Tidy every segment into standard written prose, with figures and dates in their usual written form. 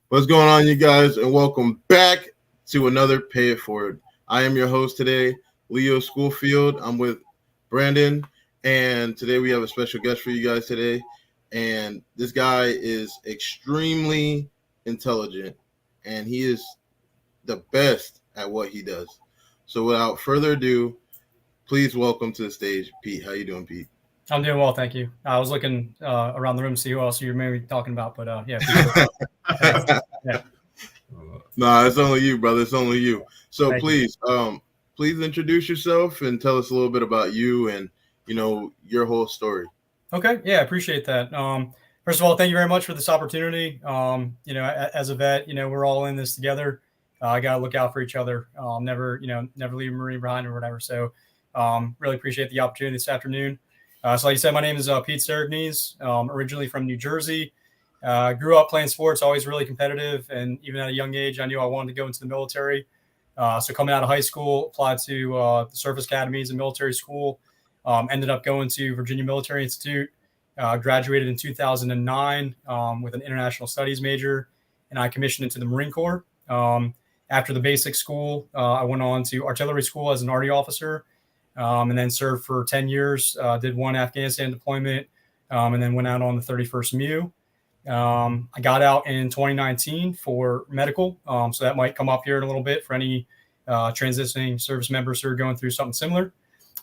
What's going on, you guys, and welcome back to another Pay It Forward. I am your host today, Leo Schoolfield. I'm with Brandon, and today we have a special guest for you guys today. And this guy is extremely intelligent, and he is the best at what he does. So without further ado, please welcome to the stage, Pete. How you doing, Pete? I'm doing well, thank you. I was looking around the room to see who else you're maybe talking about, but yeah. Yeah. Nah, it's only you, brother. It's only you. So Thank you. please introduce yourself and tell us a little bit about you and your whole story. Okay, yeah, I appreciate that. First of all, thank you very much for this opportunity. As a vet, we're all in this together. I got to look out for each other. Never leave a Marine behind or whatever. So, really appreciate the opportunity this afternoon. So, like you said, my name is Pete Saragnese. Originally from New Jersey. Grew up playing sports, always really competitive, and even at a young age, I knew I wanted to go into the military. So coming out of high school, applied to the service academies and military school. Ended up going to Virginia Military Institute. Graduated in 2009 with an international studies major, and I commissioned into the Marine Corps. After the basic school, I went on to artillery school as an arty officer, and then served for 10 years. Did one Afghanistan deployment, and then went out on the 31st MEU. I got out in 2019 for medical, so that might come up here in a little bit for any transitioning service members who are going through something similar.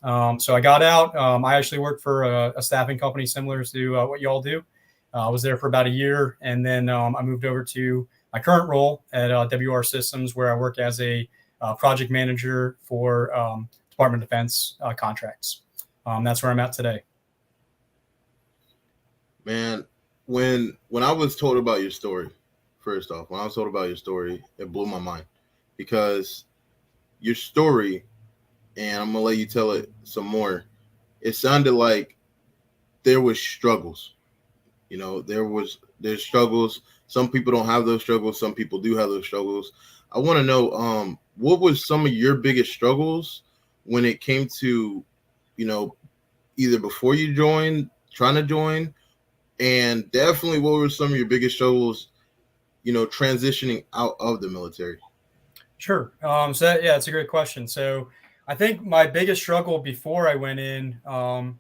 So I got out. I actually worked for a staffing company similar to what you all do. I was there for about a year, and then I moved over to my current role at WR Systems, where I work as a project manager for Department of Defense contracts. That's where I'm at today. Man, when I was told about your story, first off, when I was told about your story, it blew my mind because your story, and I'm gonna let you tell it some more. It sounded like there was struggles. There's struggles. Some people don't have those struggles. Some people do have those struggles. I want to know, what was some of your biggest struggles when it came to, either before you joined, trying to join, and definitely what were some of your biggest struggles, transitioning out of the military? Sure. It's a great question. So I think my biggest struggle before I went in, I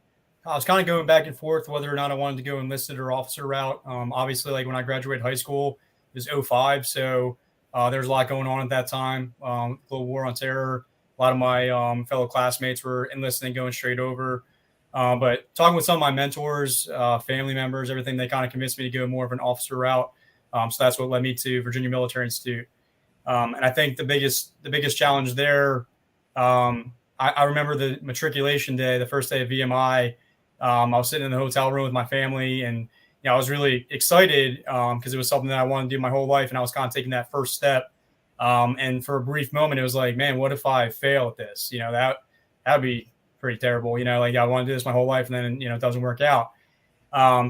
was kind of going back and forth whether or not I wanted to go enlisted or officer route. Obviously, like when I graduated high school, it was 05. So there was a lot going on at that time. Global war on terror. A lot of my fellow classmates were enlisting, going straight over. But talking with some of my mentors, family members, everything, they kind of convinced me to go more of an officer route. So that's what led me to Virginia Military Institute. And I think the biggest challenge there, I remember the matriculation day, the first day of VMI. I was sitting in the hotel room with my family, and I was really excited because it was something that I wanted to do my whole life, and I was kind of taking that first step. And for a brief moment, it was like, man, what if I fail at this? That'd be pretty terrible. Like I want to do this my whole life, and then it doesn't work out.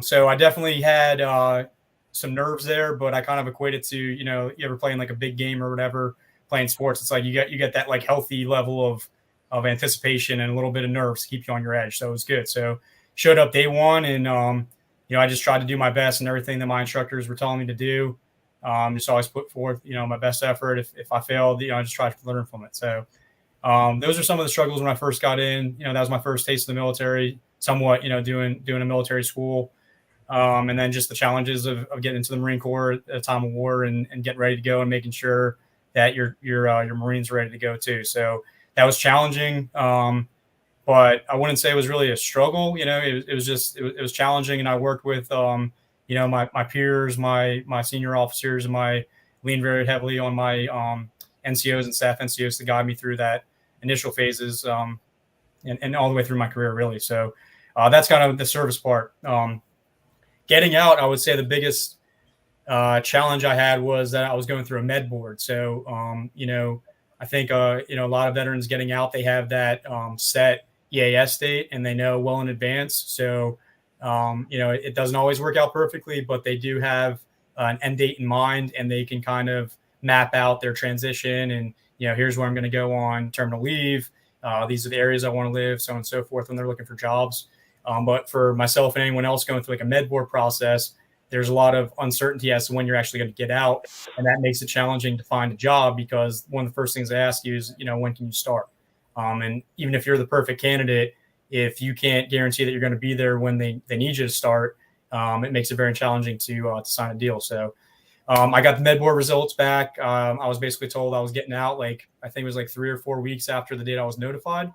So I definitely had some nerves there, but I kind of equate it to, you ever playing like a big game or whatever, playing sports. It's like you get that like healthy level of anticipation and a little bit of nerves to keep you on your edge. So it was good. So showed up day one, and I just tried to do my best and everything that my instructors were telling me to do. Just always put forth, my best effort. If I failed, I just tried to learn from it. So those are some of the struggles when I first got in. That was my first taste of the military, somewhat, doing a military school. And then just the challenges of getting into the Marine Corps at a time of war and getting ready to go and making sure that your Marines are ready to go too. So that was challenging, but I wouldn't say it was really a struggle. It was challenging, and I worked with my peers, my senior officers, and I leaned very heavily on my NCOs and staff NCOs to guide me through that initial phases and all the way through my career, really. So that's kind of the service part. Getting out, I would say the biggest challenge I had was that I was going through a med board. So, I think, a lot of veterans getting out, they have that set EAS date and they know well in advance. So, it doesn't always work out perfectly, but they do have an end date in mind, and they can kind of map out their transition. And, here's where I'm going to go on terminal leave. These are the areas I want to live, so on and so forth when they're looking for jobs. But for myself and anyone else going through like a med board process, there's a lot of uncertainty as to when you're actually going to get out, and that makes it challenging to find a job because one of the first things they ask you is, when can you start? And even if you're the perfect candidate, if you can't guarantee that you're going to be there when they need you to start, it makes it very challenging to sign a deal. So I got the med board results back. I was basically told I was getting out, I think it was 3 or 4 weeks after the date I was notified.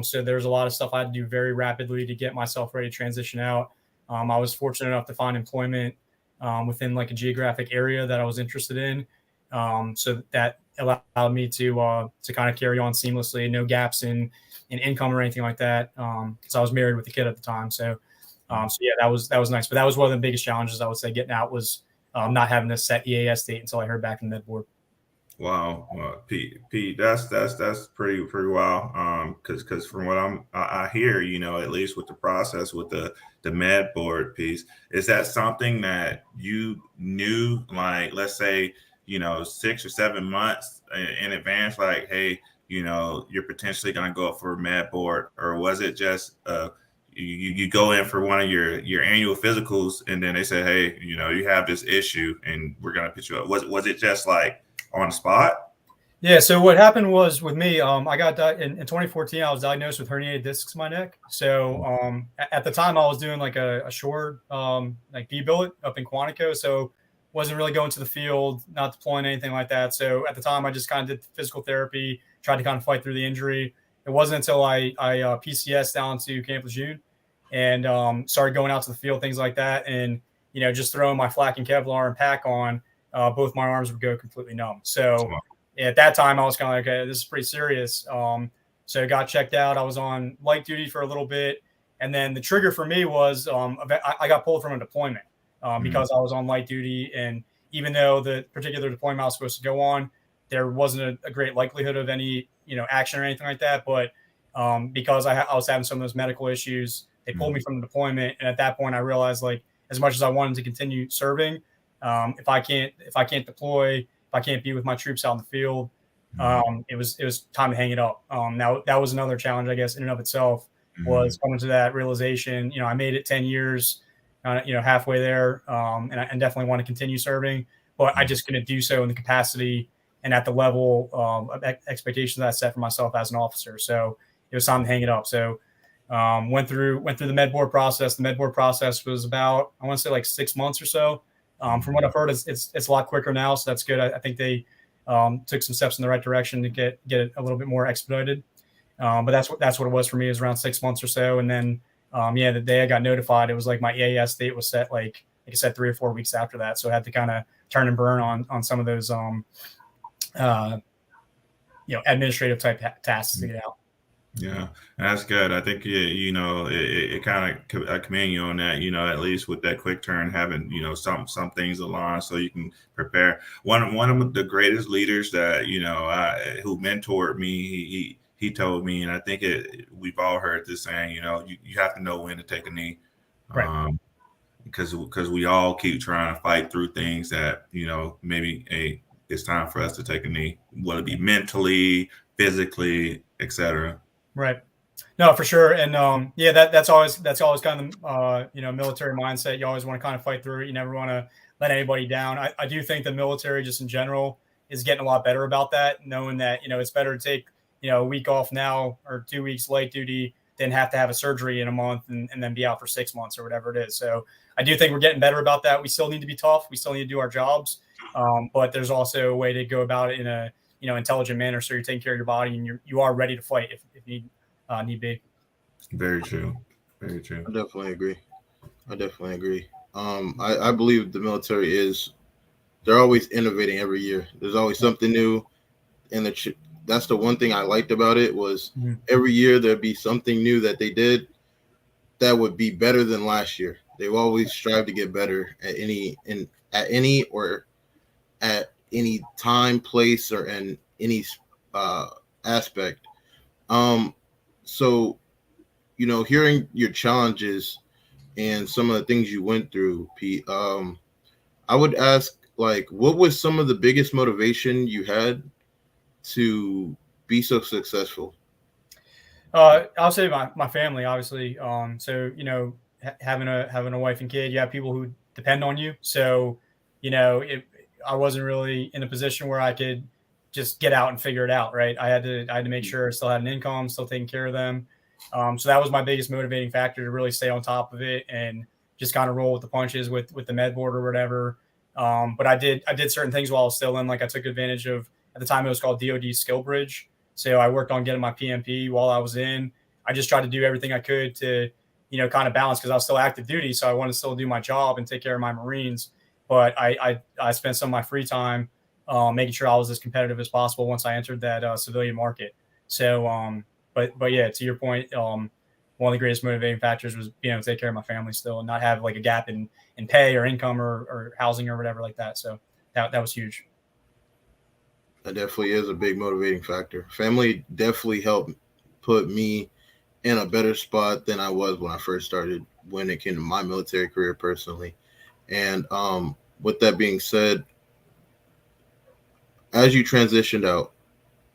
So there's a lot of stuff I had to do very rapidly to get myself ready to transition out. I was fortunate enough to find employment within a geographic area that I was interested in. So that allowed me to kind of carry on seamlessly, no gaps in income or anything like that. Because I was married with a kid at the time. So yeah, that was nice. But that was one of the biggest challenges I would say getting out was not having a set EAS date until I heard back from the med board. Wow, Pete, that's pretty wild. Because from what I hear, at least with the process with the med board piece, is that something that you knew, let's say, 6 or 7 months in advance, hey, you're potentially going to go up for a med board, or was it just you go in for one of your annual physicals and then they say, hey, you have this issue and we're going to put you up? Was it just on the spot? Yeah. So what happened was with me, I got in 2014, I was diagnosed with herniated discs in my neck. So at the time I was doing a short B billet up in Quantico. So wasn't really going to the field, not deploying anything like that. So at the time I just kind of did physical therapy, tried to kind of fight through the injury. It wasn't until I PCS down to Camp Lejeune and started going out to the field, things like that. And, just throwing my flak and Kevlar and pack on, both my arms would go completely numb. So at that time I was kind of okay, this is pretty serious. So I got checked out. I was on light duty for a little bit. And then the trigger for me was I got pulled from a deployment because I was on light duty. And even though the particular deployment I was supposed to go on, there wasn't a great likelihood of any, action or anything like that. But because I was having some of those medical issues, they pulled me from the deployment. And at that point I realized as much as I wanted to continue serving, if I can't deploy, if I can't be with my troops out in the field, it was time to hang it up. Now that was another challenge, I guess, in and of itself, was coming to that realization. I made it 10 years, halfway there, and I definitely want to continue serving, but I just couldn't do so in the capacity and at the level of expectations that I set for myself as an officer. So it was time to hang it up. So went through the med board process. The med board process was about, I want to say 6 months or so. From what I've heard, it's a lot quicker now, so that's good. I think they took some steps in the right direction to get it a little bit more expedited. But that's what it was for me. It was around 6 months or so, and then the day I got notified, it was my EAS date was set like I said 3 or 4 weeks after that. So I had to kind of turn and burn on some of those administrative type tasks to get out. Yeah, that's good. I think it kind of, I commend you on that. At least with that quick turn, having some things aligned so you can prepare. One of the greatest leaders that who mentored me, he told me, and I think we've all heard this saying. You have to know when to take a knee, right? Because we all keep trying to fight through things that maybe it's time for us to take a knee, whether it be mentally, physically, etc. Right. No, for sure. And that's always kind of military mindset. You always want to kind of fight through it. You never want to let anybody down. I do think the military just in general is getting a lot better about that, knowing that it's better to take a week off now or 2 weeks light duty than have to have a surgery in a month and then be out for 6 months or whatever it is. So I do think we're getting better about that. We still need to be tough. We still need to do our jobs, but there's also a way to go about it in a intelligent manner, so you're taking care of your body and you are ready to fight if need be. Very true. Very true. I definitely agree. I believe the military they're always innovating every year. There's always something new, and that's the one thing I liked about it was every year there'd be something new that they did that would be better than last year. They've always strived to get better at any time, place, or in any aspect. So, hearing your challenges and some of the things you went through, Pete, I would ask, what was some of the biggest motivation you had to be so successful? I'll say my family, obviously. So, having a wife and kid, you have people who depend on you. So, I wasn't really in a position where I could just get out and figure it out. Right. I had to make sure I still had an income, still taking care of them. So that was my biggest motivating factor, to really stay on top of it and just kind of roll with the punches with the med board or whatever. But I did certain things while I was still in. Like, I took advantage of, at the time it was called DoD Skill Bridge. So I worked on getting my PMP while I was in. I just tried to do everything I could to, kind of balance, because I was still active duty. So I wanted to still do my job and take care of my Marines. But I spent some of my free time making sure I was as competitive as possible once I entered that civilian market. So, but yeah, to your point, one of the greatest motivating factors was being able to take care of my family still and not have like a gap in pay or income or housing or whatever like that. So that was huge. That definitely is a big motivating factor. Family definitely helped put me in a better spot than I was when I first started, when it came to my military career personally. And with that being said, as you transitioned out,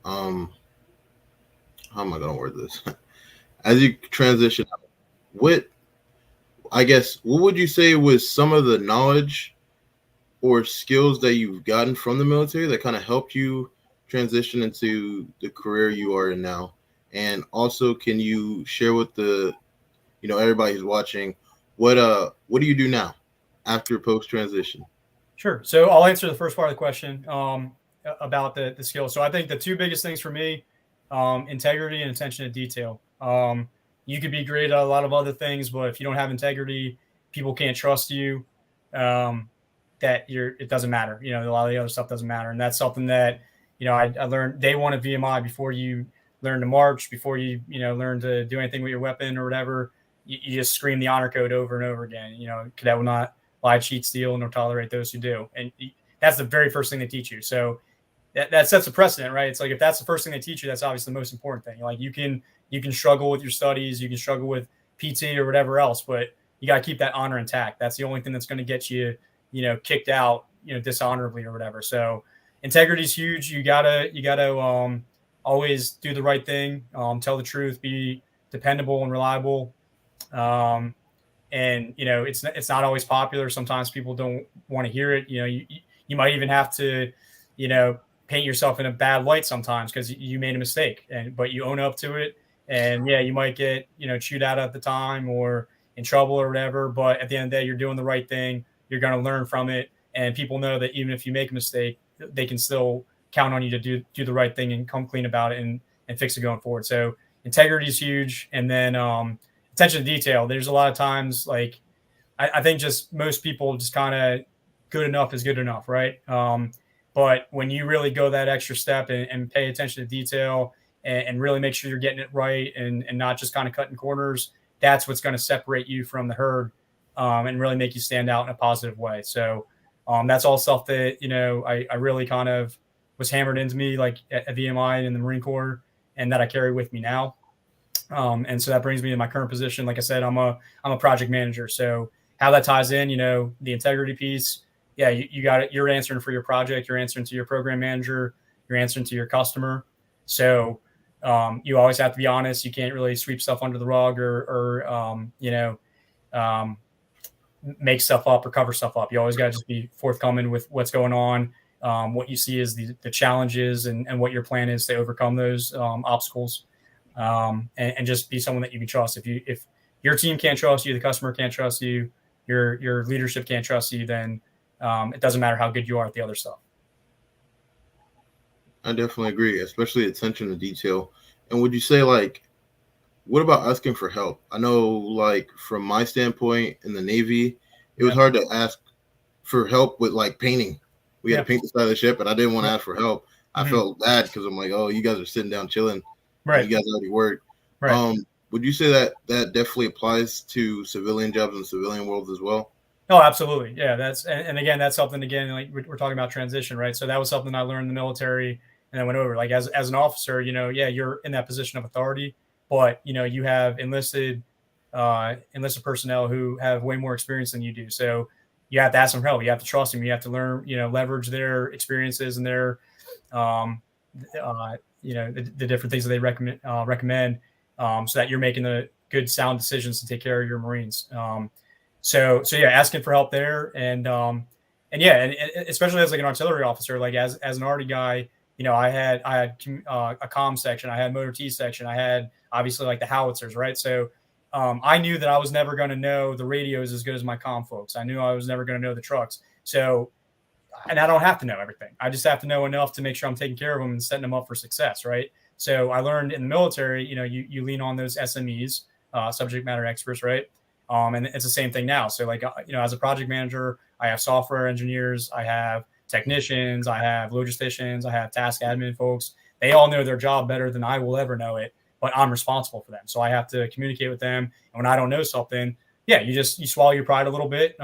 how am I going to word this? As you transitioned out, what would you say was some of the knowledge or skills that you've gotten from the military that kind of helped you transition into the career you are in now? And also, can you share with everybody who's watching, what do you do now after post transition? Sure. So I'll answer the first part of the question about the skills. So I think the two biggest things for me, integrity and attention to detail. You could be great at a lot of other things, but if you don't have integrity, people can't trust you. It doesn't matter. A lot of the other stuff doesn't matter. And that's something that, I learned day one of VMI. Before you learn to march, before you, learn to do anything with your weapon or whatever, you just scream the honor code over and over again. Cadet will not lie, cheat, steal, nor tolerate those who do. And that's the very first thing they teach you. So that sets a precedent, right? It's like, if that's the first thing they teach you, that's obviously the most important thing. Like, you can struggle with your studies, you can struggle with PT or whatever else, but you got to keep that honor intact. That's the only thing that's going to get you, kicked out, dishonorably or whatever. So integrity is huge. You gotta always do the right thing, tell the truth, be dependable and reliable. And it's not always popular. Sometimes people don't want to hear it. You might even have to, paint yourself in a bad light sometimes because you made a mistake, but you own up to it. And yeah, you might get, chewed out at the time or in trouble or whatever. But at the end of the day, you're doing the right thing. You're going to learn from it. And people know that even if you make a mistake, they can still count on you to do the right thing and come clean about it and fix it going forward. So integrity is huge. And then attention to detail. There's a lot of times, like, I think just most people just kind of good enough is good enough, right? But when you really go that extra step and pay attention to detail and really make sure you're getting it right and not just kind of cutting corners, that's what's going to separate you from the herd and really make you stand out in a positive way. So that's all stuff that, I really kind of was hammered into me, like at VMI and in the Marine Corps, and that I carry with me now. And so that brings me to my current position. Like I said, I'm a project manager. So how that ties in, the integrity piece, yeah, you got it. You're answering for your project. You're answering to your program manager. You're answering to your customer. So you always have to be honest. You can't really sweep stuff under the rug or make stuff up or cover stuff up. You always got to just be forthcoming with what's going on, what you see as the challenges and what your plan is to overcome those obstacles, and just be someone that you can trust. If your team can't trust you, the customer can't trust you, your leadership can't trust you, then it doesn't matter how good you are at the other stuff. I definitely agree, especially attention to detail. And would you say, like, what about asking for help? I know, like, from my standpoint in the Navy, it was hard to ask for help with, like, painting. We had to paint the side of the ship, and I didn't want to ask for help. I felt bad because I'm like, oh, you guys are sitting down chilling. Right. You guys already worked. Right. Would you say that definitely applies to civilian jobs in the civilian world as well? Oh, absolutely. Yeah, and again, that's something, again, like we're talking about transition, right? So that was something I learned in the military and I went over. Like, as an officer, you're in that position of authority, but you have enlisted personnel who have way more experience than you do. So you have to ask them for help. You have to trust them. You have to learn, leverage their experiences and their, the different things that they recommend, so that you're making the good, sound decisions to take care of your Marines. So yeah, asking for help there. And yeah, and especially as like an artillery officer, like as an arty guy, I had a comm section, I had motor T section, I had obviously like the howitzers, right? So I knew that I was never going to know the radios as good as my comm folks. I knew I was never going to know the trucks. So, and I don't have to know everything. I just have to know enough to make sure I'm taking care of them and setting them up for success, right? So I learned in the military, you lean on those SMEs, subject matter experts, right? And it's the same thing now. So like, as a project manager, I have software engineers, I have technicians, I have logisticians, I have task admin folks. They all know their job better than I will ever know it, but I'm responsible for them. So I have to communicate with them. And when I don't know something, yeah, you swallow your pride a little bit.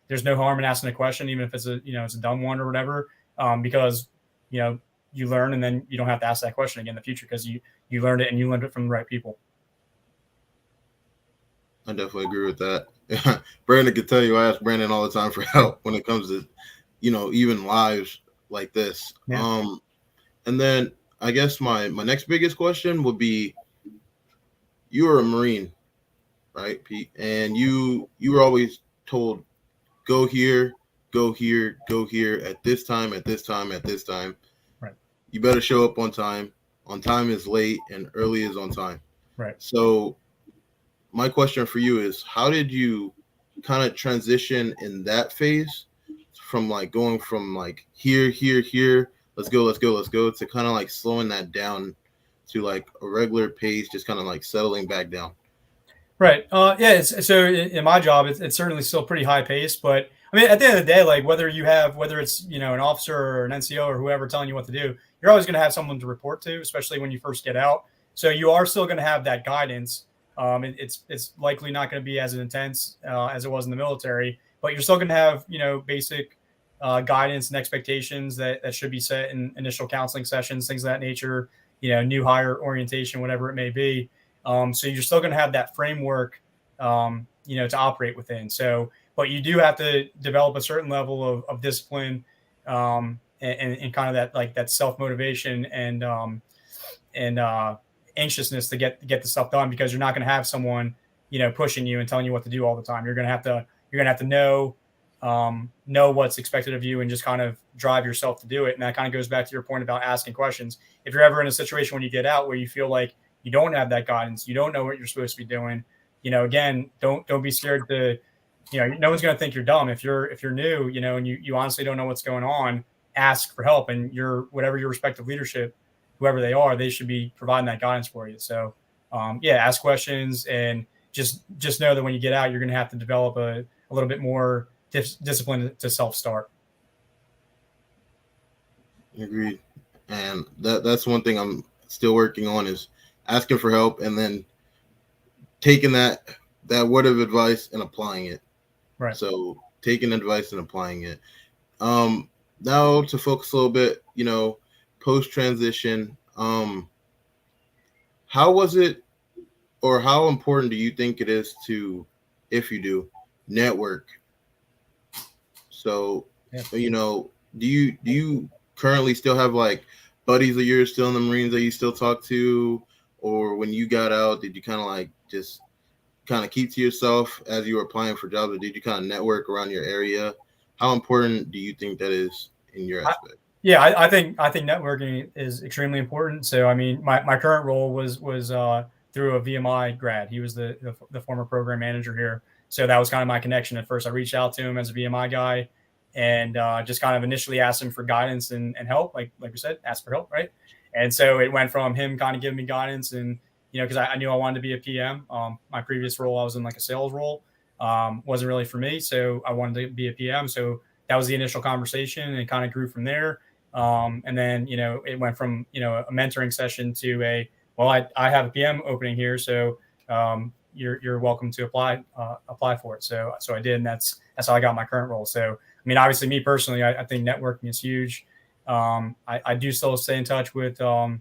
There's no harm in asking a question, even if it's it's a dumb one or whatever, because, you learn and then you don't have to ask that question again in the future because you learned it and you learned it from the right people. I definitely agree with that. Brandon can tell you I ask Brandon all the time for help when it comes to, even lives like this. Yeah. And then I guess my next biggest question would be, you were a Marine, right, Pete? And you were always told, go here, go here, go here at this time, at this time, at this time. Right. You better show up on time. On time is late and early is on time. Right. So my question for you is, how did you kind of transition in that phase from like going from like here, let's go, to kind of like slowing that down to like a regular pace, just kind of like settling back down? Right. Yeah. So in my job, it's certainly still pretty high paced, but I mean, at the end of the day, like whether it's, an officer or an NCO or whoever telling you what to do, you're always going to have someone to report to, especially when you first get out. So you are still going to have that guidance. It's likely not going to be as intense as it was in the military, but you're still going to have, basic guidance and expectations that should be set in initial counseling sessions, things of that nature, new hire orientation, whatever it may be. So you're still going to have that framework, to operate within. So, but you do have to develop a certain level of discipline and kind of that self-motivation and anxiousness to get the stuff done, because you're not going to have someone, pushing you and telling you what to do all the time. You're going to have to know what's expected of you and just kind of drive yourself to do it. And that kind of goes back to your point about asking questions. If you're ever in a situation when you get out where you feel like you don't have that guidance, you don't know what you're supposed to be doing, again, don't be scared to, no one's going to think you're dumb. If you're new, and you honestly don't know what's going on, ask for help, and whatever your respective leadership, whoever they are, they should be providing that guidance for you. So, ask questions and just know that when you get out, you're going to have to develop a little bit more discipline to self-start. Agreed. And that's one thing I'm still working on, is asking for help and then taking that word of advice and applying it. Right. So taking advice and applying it. Now to focus a little bit, post transition, how was it, or how important do you think it is to, if you do, network? So, do you currently still have like buddies of yours still in the Marines that you still talk to, or when you got out, did you kind of like just kind of keep to yourself as you were applying for jobs, or did you kind of network around your area? How important do you think that is in your aspect? I think networking is extremely important. So, I mean, my current role was through a VMI grad. He was the former program manager here. So that was kind of my connection. At first, I reached out to him as a VMI guy and just kind of initially asked him for guidance and help. Like we said, ask for help, right? And so it went from him kind of giving me guidance and, because I knew I wanted to be a PM. My previous role, I was in like a sales role. Wasn't really for me. So I wanted to be a PM. So that was the initial conversation, and it kind of grew from there. And then, it went from, a mentoring session to I have a PM opening here. So you're welcome to apply for it. So I did, and that's how I got my current role. So, I mean, obviously me personally, I think networking is huge. I do still stay in touch with, some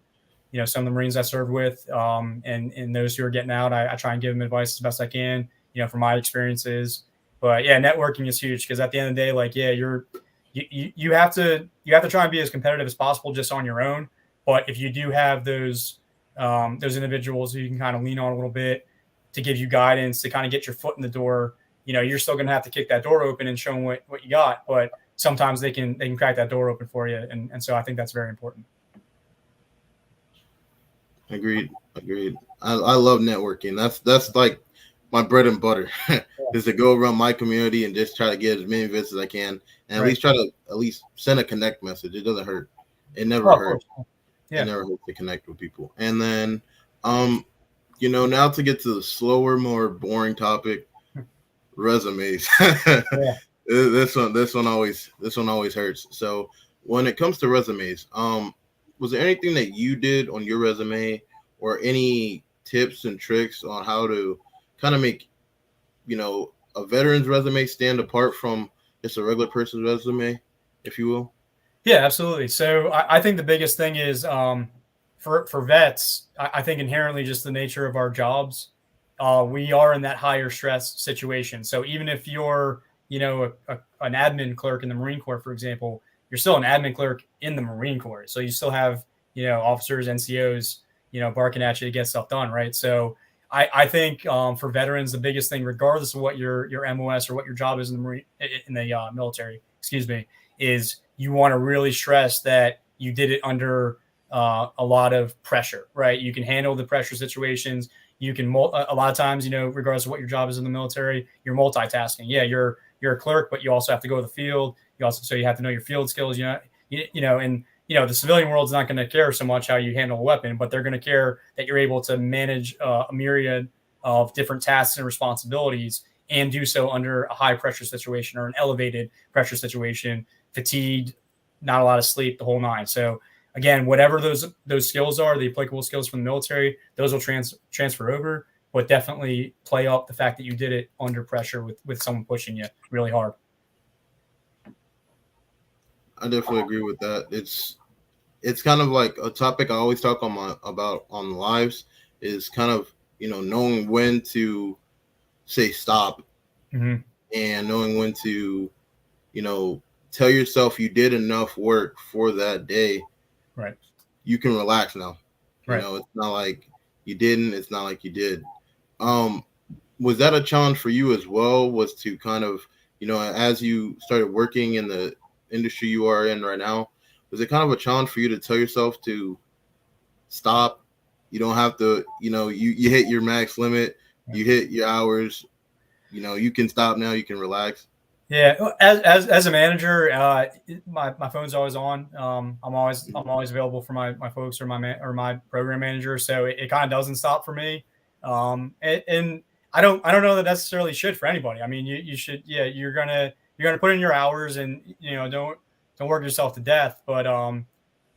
of the Marines I served with, and those who are getting out. I try and give them advice as best I can, from my experiences. But yeah, networking is huge, because at the end of the day, like, yeah, you have to try and be as competitive as possible just on your own. But if you do have those individuals who you can kind of lean on a little bit to give you guidance, to kind of get your foot in the door, you're still going to have to kick that door open and show them what you got. But sometimes they can crack that door open for you. And so I think that's very important. Agreed. I love networking. That's like my bread and butter is to go around my community and just try to get as many visits as I can, and at least try to send a connect message. It doesn't hurt. It never hurts. Yeah. It never hurts to connect with people. And then, now to get to the slower, more boring topic, resumes. This one always hurts. So when it comes to resumes, was there anything that you did on your resume, or any tips and tricks on how to kind of make, a veteran's resume stand apart from just a regular person's resume, if you will? Yeah, absolutely. So I think the biggest thing is for vets, I think inherently just the nature of our jobs, we are in that higher stress situation. So even if you're, an admin clerk in the Marine Corps, for example, you're still an admin clerk in the Marine Corps. So you still have, officers, NCOs, barking at you to get stuff done, right? So I think for veterans, the biggest thing, regardless of what your MOS or what your job is in the military, is you want to really stress that you did it under a lot of pressure, right? You can handle the pressure situations. You can a lot of times, regardless of what your job is in the military, you're multitasking. Yeah, you're a clerk, but you also have to go to the field. You have to know your field skills. The civilian world's not going to care so much how you handle a weapon, but they're going to care that you're able to manage a myriad of different tasks and responsibilities and do so under a high pressure situation or an elevated pressure situation, fatigued, not a lot of sleep, the whole nine. So again, whatever those skills are, the applicable skills from the military, those will transfer over, but definitely play up the fact that you did it under pressure with someone pushing you really hard. I definitely agree with that. It's kind of like a topic I always talk about on lives, is kind of, knowing when to say stop, and knowing when to, tell yourself you did enough work for that day. Right. You can relax now. Right. It's not like you didn't. It's not like you did. Was that a challenge for you as well? Was to kind of, as you started working in the industry you are in right now, was it kind of a challenge for you to tell yourself to stop? You don't have to, you hit your max limit, you hit your hours, you can stop now, you can relax. Yeah, as a manager, my phone's always on. I'm always available for my folks or my program manager. So it kind of doesn't stop for me. And I don't know that necessarily should for anybody. I mean, you should. Yeah, you're gonna put in your hours, and don't work yourself to death. But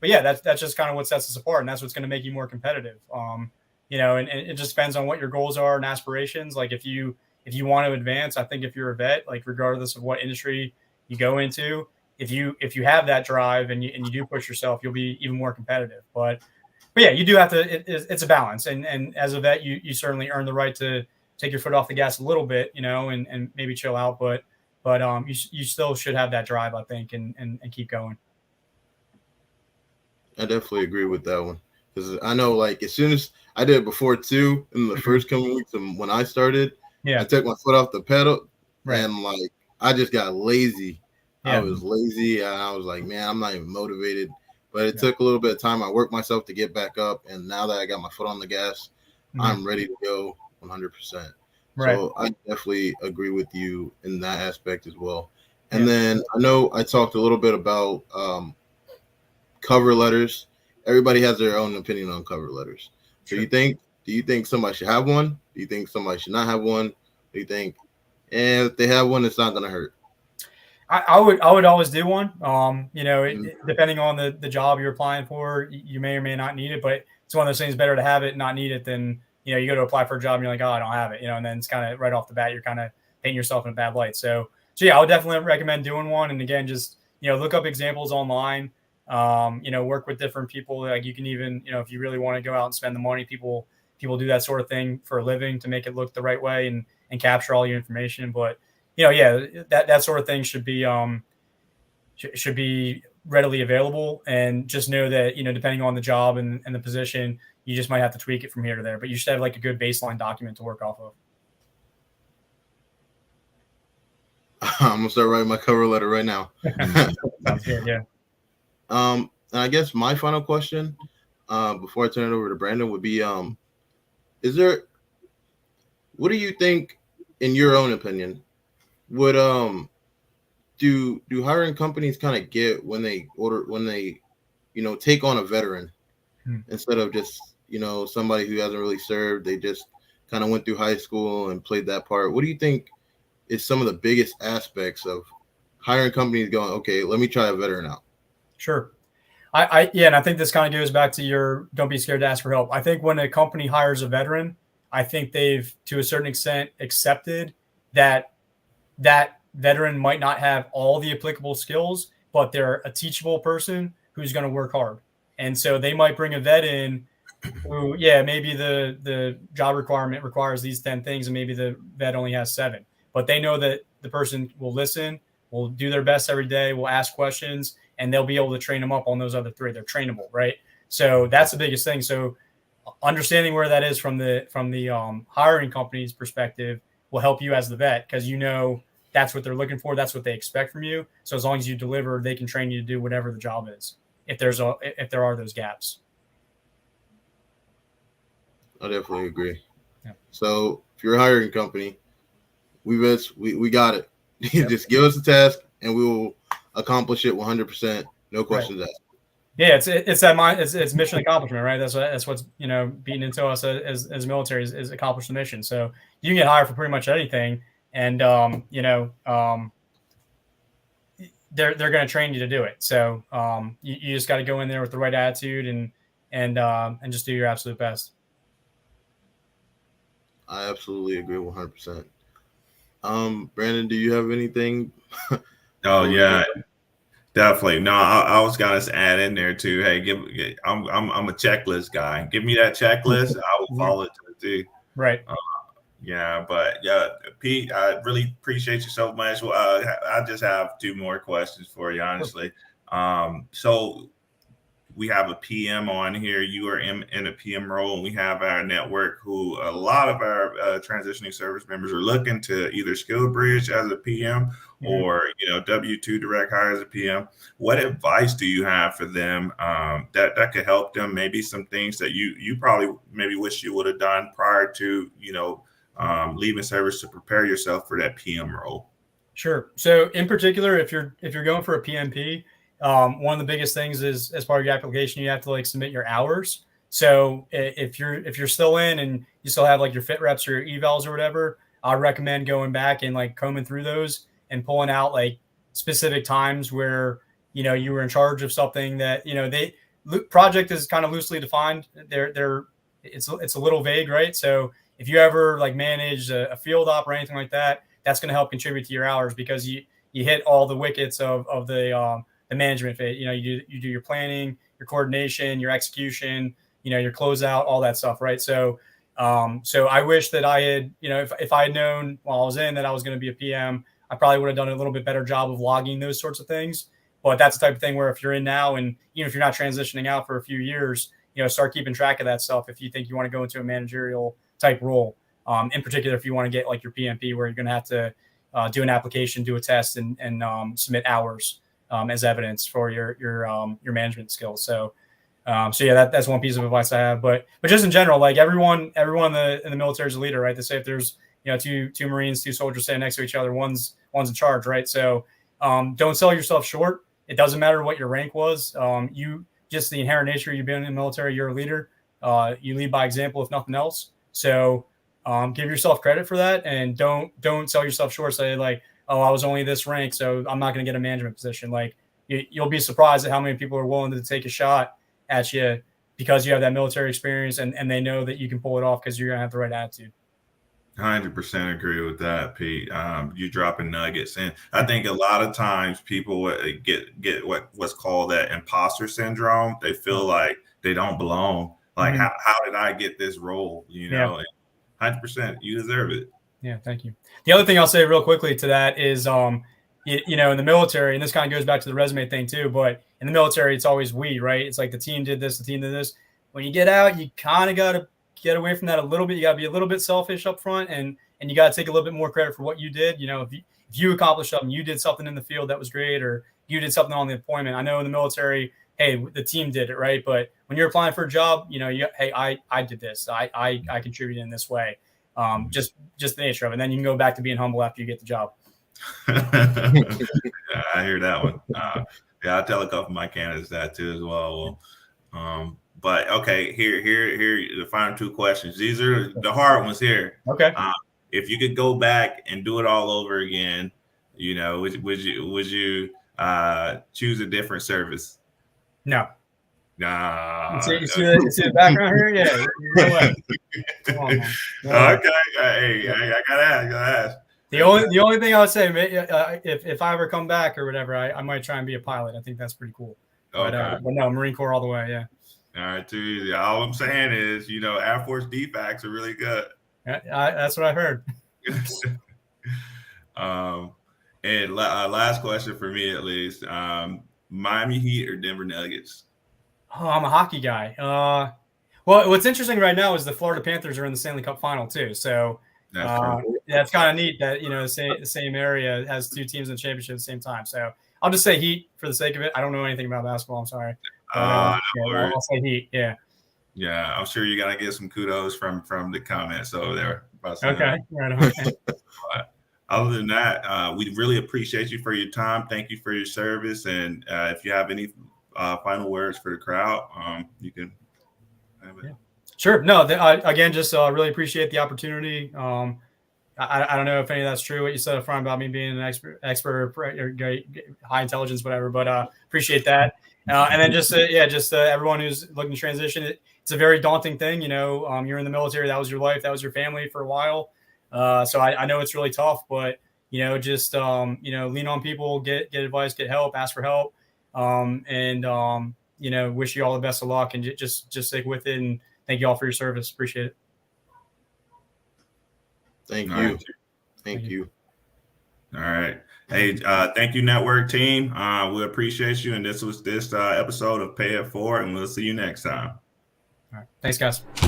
yeah, that's just kind of what sets us apart, and that's what's going to make you more competitive. And it just depends on what your goals are and aspirations. Like if you want to advance, I think if you're a vet, like regardless of what industry you go into, if you have that drive and you do push yourself, you'll be even more competitive. But yeah, you do have to. It's a balance, and as a vet, you certainly earn the right to take your foot off the gas a little bit, and maybe chill out. But you still should have that drive, I think, and keep going. I definitely agree with that one, because I know, like, as soon as I did it before too, in the first couple of weeks when I started, I took my foot off the pedal, and like I just got lazy. I was lazy, and I was like, man, I'm not even motivated. But it took a little bit of time. I worked myself to get back up, and now that I got my foot on the gas, I'm ready to go 100%. So I definitely agree with you in that aspect as well. And then I know I talked a little bit about cover letters. Everybody has their own opinion on cover letters. So do you think somebody should have one? Do you think somebody should not have one? Do you think, if they have one, it's not going to hurt? I would always do one. Depending on the job you're applying for, you may or may not need it, but it's one of those things, better to have it and not need it than, you go to apply for a job and you're like, oh, I don't have it, and then it's kind of right off the bat, you're kind of painting yourself in a bad light. So yeah, I would definitely recommend doing one. And again, just, look up examples online, work with different people. Like you can even, if you really want to go out and spend the money, people do that sort of thing for a living to make it look the right way and capture all your information. But, that sort of thing should be readily available, and just know that, depending on the job and the position, you just might have to tweak it from here to there, but you should have like a good baseline document to work off of. I'm gonna start writing my cover letter right now. Sounds good. Yeah. And I guess my final question, before I turn it over to Brandon, would be, what do you think, in your own opinion, would do hiring companies kind of get when they take on a veteran instead of just somebody who hasn't really served? They just kind of went through high school and played that part. What do you think is some of the biggest aspects of hiring companies going, okay, let me try a veteran out? Sure. And I think this kind of goes back to your don't be scared to ask for help. I think when a company hires a veteran, I think they've, to a certain extent, accepted that veteran might not have all the applicable skills, but they're a teachable person who's going to work hard. And so they might bring a vet in who, maybe the job requirement requires these 10 things, and maybe the vet only has 7. But they know that the person will listen, will do their best every day, will ask questions, and they'll be able to train them up on those other 3. They're trainable, right? So that's the biggest thing. So understanding where that is from the hiring company's perspective will help you as the vet, because that's what they're looking for. That's what they expect from you. So as long as you deliver, they can train you to do whatever the job is, if there are those gaps. I definitely agree. Yeah. So if you're a hiring company, we got it. Yep. Just give us a task and we will accomplish it 100%. No questions asked. Yeah, it's that mind. It's mission accomplishment, right? That's what's beaten into us as military is accomplish the mission. So you can get hired for pretty much anything, and they're going to train you to do it. So you just got to go in there with the right attitude and just do your absolute best. I absolutely agree 100%. Brandon, do you have anything? Oh yeah, definitely. No, I was gonna add in there too. Hey, I'm a checklist guy. Give me that checklist, I will follow it to the T. Right. But Pete, I really appreciate you so much. Well, I just have 2 more questions for you, honestly. So we have a PM on here. You are in a PM role, and we have our network who a lot of our transitioning service members are looking to either skill bridge as a PM or W-2 direct hire as a PM. What advice do you have for them that could help them? Maybe some things that you probably maybe wish you would have done prior to leaving service to prepare yourself for that PM role. Sure. So in particular, if you're going for a PMP, one of the biggest things is, as part of your application, you have to submit your hours. So if you're still in and you still have your fit reps or your evals or whatever, I recommend going back and combing through those and pulling out specific times where you were in charge of something that project is kind of loosely defined. It's a little vague, right? So if you ever manage a field op or anything like that, that's going to help contribute to your hours, because you hit all the wickets of the management phase. You do your planning, your coordination, your execution, your closeout, all that stuff, right? So I wish that I had, if I had known while I was in that I was going to be a PM, I probably would have done a little bit better job of logging those sorts of things. But that's the type of thing where if you're in now, and if you're not transitioning out for a few years, start keeping track of that stuff if you think you want to go into a managerial type role. In particular, if you want to get your PMP, where you're going to have to do an application, do a test, and submit hours as evidence for your management skills. So that's one piece of advice I have. But just in general, everyone in the military is a leader, right? They say if there's two Marines, 2 soldiers standing next to each other, one's in charge, right? So don't sell yourself short. It doesn't matter what your rank was. You just the inherent nature of you being in the military, you're a leader. You lead by example, if nothing else. So give yourself credit for that, and don't sell yourself short. Say oh, I was only this rank, so I'm not going to get a management position. You'll be surprised at how many people are willing to take a shot at you because you have that military experience, and they know that you can pull it off because you're going to have the right attitude. 100% agree with that, Pete. You dropping nuggets, and I think a lot of times people get what's called that imposter syndrome. They feel like they don't belong. How did I get this role? 100%, you deserve it. Yeah, thank you. The other thing I'll say real quickly to that is, in the military, and this kind of goes back to the resume thing too, but in the military, it's always we, right? It's the team did this, the team did this. When you get out, you kind of got to get away from that a little bit. You got to be a little bit selfish up front, and you got to take a little bit more credit for what you did. If if you accomplished something, you did something in the field that was great, or you did something on the deployment. I know in the military, hey, the team did it, right? But when you're applying for a job, hey, I did this. I contributed in this way. Just the nature of it. And then you can go back to being humble after you get the job. Yeah, I hear that one. I tell a couple of my candidates that too as well. But okay, here, the final 2 questions. These are the hard ones here. Okay. If you could go back and do it all over again, would you choose a different service? No. Nah. You see the background here? Yeah. No way. Come on, man. No way. Okay. Hey, I gotta ask. The only thing I would say, if I ever come back or whatever, I might try and be a pilot. I think that's pretty cool. But no, Marine Corps all the way. Yeah. All right, too easy. All I'm saying is, Air Force DFACs are really good. That's what I heard. And last question for me, at least, Miami Heat or Denver Nuggets? Oh, I'm a hockey guy. Well, what's interesting right now is the Florida Panthers are in the Stanley Cup final too. So it's kind of neat that the same area has 2 teams in the championship at the same time. So I'll just say Heat for the sake of it. I don't know anything about basketball. I'm sorry. I'll say Heat. Yeah. Yeah, I'm sure you gotta get some kudos from the comments over there. Okay. Right on. But other than that, we really appreciate you for your time. Thank you for your service. And if you have any final words for the crowd, you can have it. Yeah. Sure. No, again, just really appreciate the opportunity. I don't know if any of that's true, what you said up front about me being an expert or high intelligence, whatever, but appreciate that. And then just everyone who's looking to transition, it's a very daunting thing. You're in the military. That was your life. That was your family for a while. So I know it's really tough, but, just, lean on people, get advice, get help, ask for help. And wish you all the best of luck and just stick with it. And thank you all for your service. Appreciate it. Thank you. Thank you. All right. Hey, thank you, network team. We appreciate you. And this was this episode of Pay It Forward, and we'll see you next time. All right. Thanks, guys.